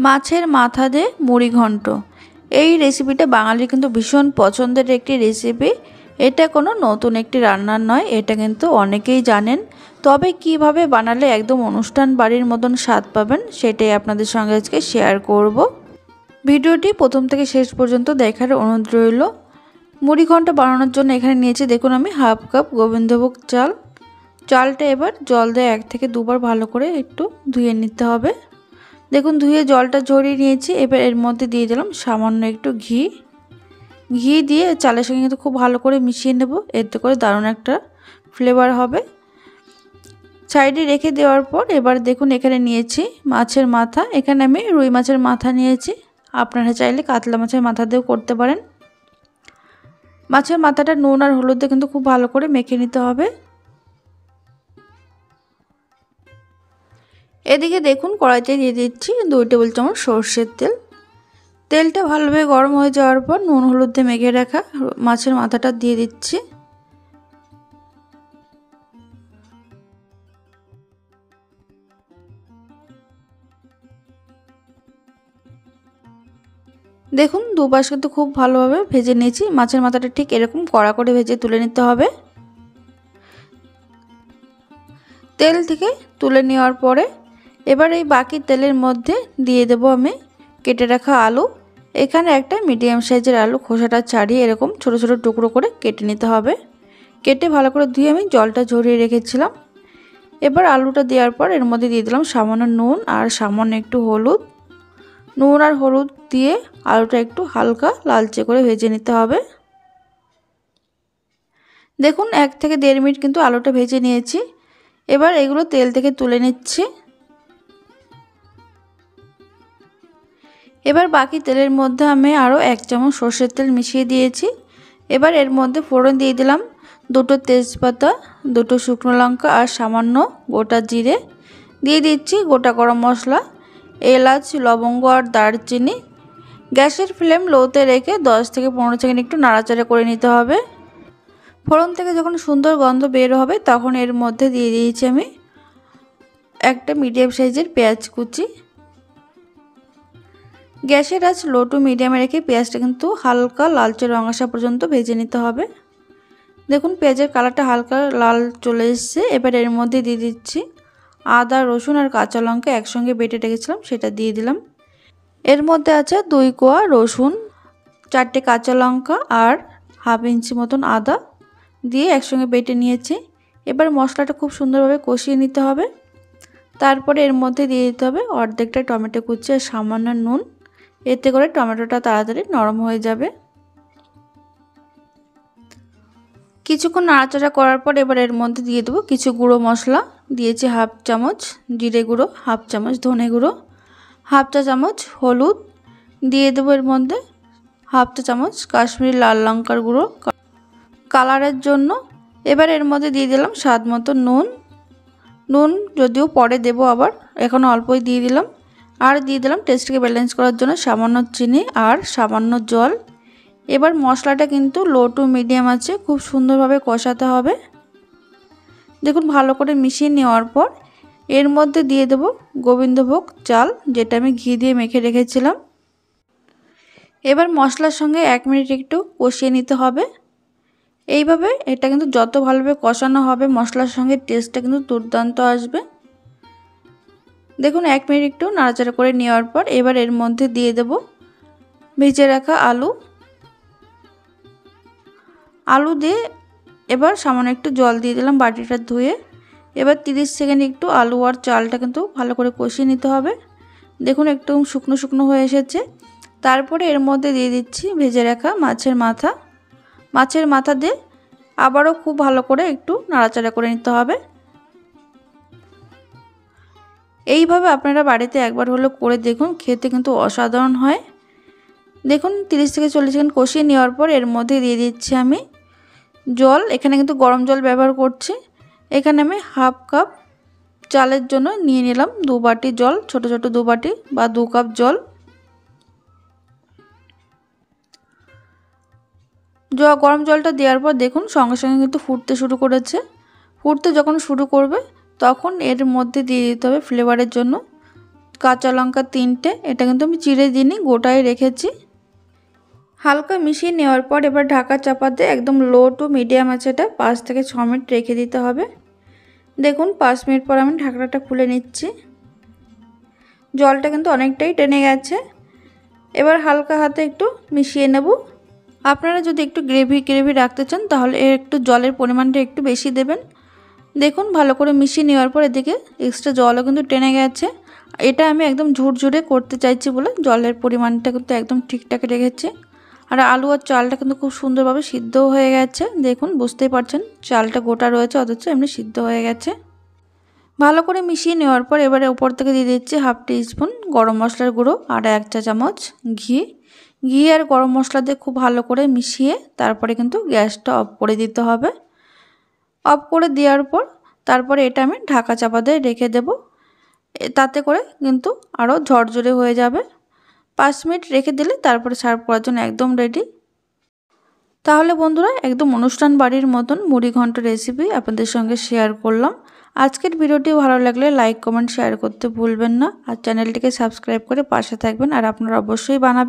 মাছের মাথা দিয়ে মুড়ি ঘন্ট। এই রেসিপিটা বাঙালির কিন্তু ভীষণ পছন্দের একটি রেসিপি। এটা কোনো নতুন একটি রান্নার নয়, এটা কিন্তু অনেকেই জানেন। তবে কিভাবে বানালে একদম অনুষ্ঠান বাড়ির মতন স্বাদ পাবেন সেটাই আপনাদের সঙ্গে আজকে শেয়ার করব। ভিডিওটি প্রথম থেকে শেষ পর্যন্ত দেখার অনুরোধ রইল। মুড়ি ঘন্ট বানানোর জন্য এখানে নিয়েছি দেখুন আমি হাফ কাপ গোবিন্দভোগ চাল। চালটা এবার জল দিয়ে 1 থেকে 2 বার ভালো করে একটু ধুয়ে নিতে হবে। দেখুন ধুয়ে জলটা ঝরিয়ে নিয়েছি। এবার এর মধ্যে দিয়ে দিলাম সামান্য একটু ঘি দিয়ে চালের সঙ্গে কিন্তু খুব ভালো করে মিশিয়ে নেব, এতে করে দারুণ একটা ফ্লেভার হবে। সাইডে রেখে দেওয়ার পর এবার দেখুন এখানে নিয়েছি মাছের মাথা। এখানে আমি রুই মাছের মাথা নিয়েছি, আপনারা চাইলে কাতলা মাছের মাথা দিয়েও করতে পারেন। মাছের মাথাটা নুন আর হলুদ দিয়ে কিন্তু খুব ভালো করে মেখে নিতে হবে। এদিকে দেখুন কড়াইতে দিয়ে দিচ্ছি 2 টেবিল চামচ সরষের তেল। তেলটা ভালোভাবে গরম হয়ে যাওয়ার পর নুন হলুদ দিয়ে মেখে রাখা মাছের মাথাটা দিয়ে দিচ্ছি। দেখুন দুপাশ কিন্তু খুব ভালোভাবে ভেজে নিয়েছি। মাছের মাথাটা ঠিক এরকম কড়া করে ভেজে তুলে নিতে হবে। তেল থেকে তুলে নেওয়ার পরে এবার এই বাকি তেলের মধ্যে দিয়ে দেব আমি কেটে রাখা আলু। এখানে একটা মিডিয়াম সাইজের আলু খোসাটা ছাড়িয়ে এরকম ছোট ছোট টুকরো করে কেটে নিতে হবে। কেটে ভালো করে ধুয়ে আমি জলটা ঝরিয়ে রেখেছিলাম। এবার আলুটা দেওয়ার পর এর মধ্যে দিয়ে দিলাম সামান্য নুন আর সামান্য একটু হলুদ। নুন আর হলুদ দিয়ে আলুটা একটু হালকা লালচে করে ভেজে নিতে হবে। দেখুন 1 থেকে 1.5 মিনিট কিন্তু আলুটা ভেজে নিয়েছি। এবার এগুলো তেল থেকে তুলে নিচ্ছি। এবার বাকি তেলের মধ্যে আমি আরও 1 চামচ সরষের তেল মিশিয়ে দিয়েছি। এবার এর মধ্যে ফোড়ন দিয়ে দিলাম 2টো তেজপাতা, 2টো শুকনো লঙ্কা আর সামান্য গোটা জিরে। দিয়ে দিচ্ছি গোটা গরম মশলা, এলাচ, লবঙ্গ আর দারচিনি। গ্যাসের ফ্লেম লোতে রেখে 10 থেকে 15 সেকেন্ড একটু নাড়াচাড়া করে নিতে হবে। ফোড়ন থেকে যখন সুন্দর গন্ধ বের হবে তখন এর মধ্যে দিয়ে দিয়েছি আমি একটা মিডিয়াম সাইজের পেঁয়াজ কুচি। গ্যাসের আঁচ লো টু মিডিয়ামে রেখে পেঁয়াজটা কিন্তু হালকা লালচে রং আসা পর্যন্ত ভেজে নিতে হবে। দেখুন পেঁয়াজের কালারটা হালকা লাল চলে এসেছে। এবার এর মধ্যে দিয়ে দিচ্ছি আদা, রসুন আর কাঁচা লঙ্কা একসঙ্গে বেটে রেখেছিলাম, সেটা দিয়ে দিলাম। এর মধ্যে আছে 2 কোয়া রসুন, 4টে কাঁচা লঙ্কা আর হাফ ইঞ্চি মতন আদা দিয়ে একসঙ্গে বেটে নিয়েছি। এবার মশলাটা খুব সুন্দরভাবে কষিয়ে নিতে হবে। তারপরে এর মধ্যে দিয়ে দিতে হবে অর্ধেকটা টমেটো কুচি আর সামান্য নুন, এতে করে টমেটোটা তাড়াতাড়ি নরম হয়ে যাবে। কিছুক্ষণ নাড়াচাড়া করার পর এবার এর মধ্যে দিয়ে দেবো কিছু গুঁড়ো মশলা। দিয়েছি হাফ চামচ জিরে গুঁড়ো, হাফ চামচ ধনে গুঁড়ো, হাফ চা চামচ হলুদ, দিয়ে দেবো এর মধ্যে হাফ চা চামচ কাশ্মীরি লাল লঙ্কার গুঁড়ো কালারের জন্য। এবার এর মধ্যে দিয়ে দিলাম স্বাদ মতো নুন যদিও পরে দেবো, আবার এখন অল্পই দিয়ে দিলাম। আর দিয়ে দিলাম টেস্টকে ব্যালেন্স করার জন্য সামান্য চিনি আর সামান্য জল। এবার মশলাটা কিন্তু লো টু মিডিয়াম আছে খুব সুন্দরভাবে কষাতে হবে। দেখুন ভালো করে মিশিয়ে নেওয়ার পর এর মধ্যে দিয়ে দেব গোবিন্দভোগ চাল, যেটা আমি ঘি দিয়ে মেখে রেখেছিলাম। এবার মশলার সঙ্গে 1 মিনিট একটু কষিয়ে নিতে হবে। এইভাবে এটা কিন্তু যত ভালোভাবে কষানো হবে মশলার সঙ্গে টেস্টটা কিন্তু দুর্দান্ত আসবে। দেখুন 1 মিনিট একটু নাড়াচাড়া করে নেওয়ার পর এবার এর মধ্যে দিয়ে দেব ভেজে রাখা আলু দিয়ে এবার সামান্য একটু জল দিয়ে দিলাম বাটিটা ধুয়ে। এবার 30 সেকেন্ড একটু আলু আর চালটা কিন্তু ভালো করে কষিয়ে নিতে হবে। দেখুন একটু শুকনো শুকনো হয়ে এসেছে। তারপরে এর মধ্যে দিয়ে দিচ্ছি ভেজে রাখা মাছের মাথা দিয়ে আবারও খুব ভালো করে একটু নাড়াচাড়া করে নিতে হবে। এইভাবে আপনারা বাড়িতে একবার হলেও করে দেখুন, খেতে কিন্তু অসাধারণ হয়। দেখুন 30 থেকে 40 সেকেন্ড কষিয়ে নেওয়ার পর এর মধ্যে দিয়ে দিচ্ছি আমি জল। এখানে কিন্তু গরম জল ব্যবহার করছি। এখানে আমি হাফ কাপ চালের জন্য নিয়ে নিলাম 2 বাটি জল, ছোট ছোট 2 বাটি বা 2 কাপ জল। গরম জলটা দেওয়ার পর দেখুন সঙ্গে সঙ্গে কিন্তু ফুটতে শুরু করেছে। ফুটতে যখন শুরু করবে তখন এর মধ্যে দিয়ে দিতে হবে ফ্লেভারের জন্য কাঁচা লঙ্কা 3টে, এটা কিন্তু আমি চিড়ে দিইনি, গোটাই রেখেছি। হালকা মিশিয়ে নেওয়ার পর এবার ঢাকা চাপা দিয়ে একদম লো টু মিডিয়াম আছে এটা 5 থেকে 6 মিনিট রেখে দিতে হবে। দেখুন 5 মিনিট পর আমি ঢাকনাটা খুলে নিচ্ছি। জলটা কিন্তু অনেকটাই টেনে গেছে। এবার হালকা হাতে একটু মিশিয়ে নেব। আপনারা যদি একটু গ্রেভি রাখতে চান তাহলে এর একটু জলের পরিমাণটা একটু বেশি দেবেন। দেখুন ভালো করে মিশিয়ে নেওয়ার পর এদিকে এক্সট্রা জলও কিন্তু টেনে গেছে। এটা আমি একদম ঝুরঝুরে করতে চাইছি বলে জলের পরিমাণটা কিন্তু একদম ঠিকঠাক রেখেছি। আর আলু আর চালটা কিন্তু খুব সুন্দরভাবে সিদ্ধও হয়ে গেছে। দেখুন বুঝতেই পারছেন চালটা গোটা রয়েছে অথচ এমনি সিদ্ধ হয়ে গেছে। ভালো করে মিশিয়ে নেওয়ার পর এবারে উপর থেকে দিয়ে দিচ্ছি 1/2 টিস্পুন গরম মশলার গুঁড়ো আর 1 চা চামচ ঘি আর গরম মশলা দিয়ে খুব ভালো করে মিশিয়ে তারপরে কিন্তু গ্যাসটা অফ করে দিতে হবে। অফ করে দেওয়ার পর তারপরে এটা আমি ঢাকা চাপা দিয়ে রেখে দেব। তাতে করে কিন্তু আরও ঝরঝরে হয়ে যাবে। 5 মিনিট রেখে দিলে তারপরে সার্ভ করার জন্য একদম রেডি। তাহলে বন্ধুরা একদম অনুষ্ঠান বাড়ির মতন মুড়ি ঘন্ট রেসিপি আপনাদের সঙ্গে শেয়ার করলাম। আজকের ভিডিওটি ভালো লাগলে লাইক কমেন্ট শেয়ার করতে ভুলবেন না। আর চ্যানেলটিকে সাবস্ক্রাইব করে পাশে থাকবেন। আর আপনারা অবশ্যই বানাবেন।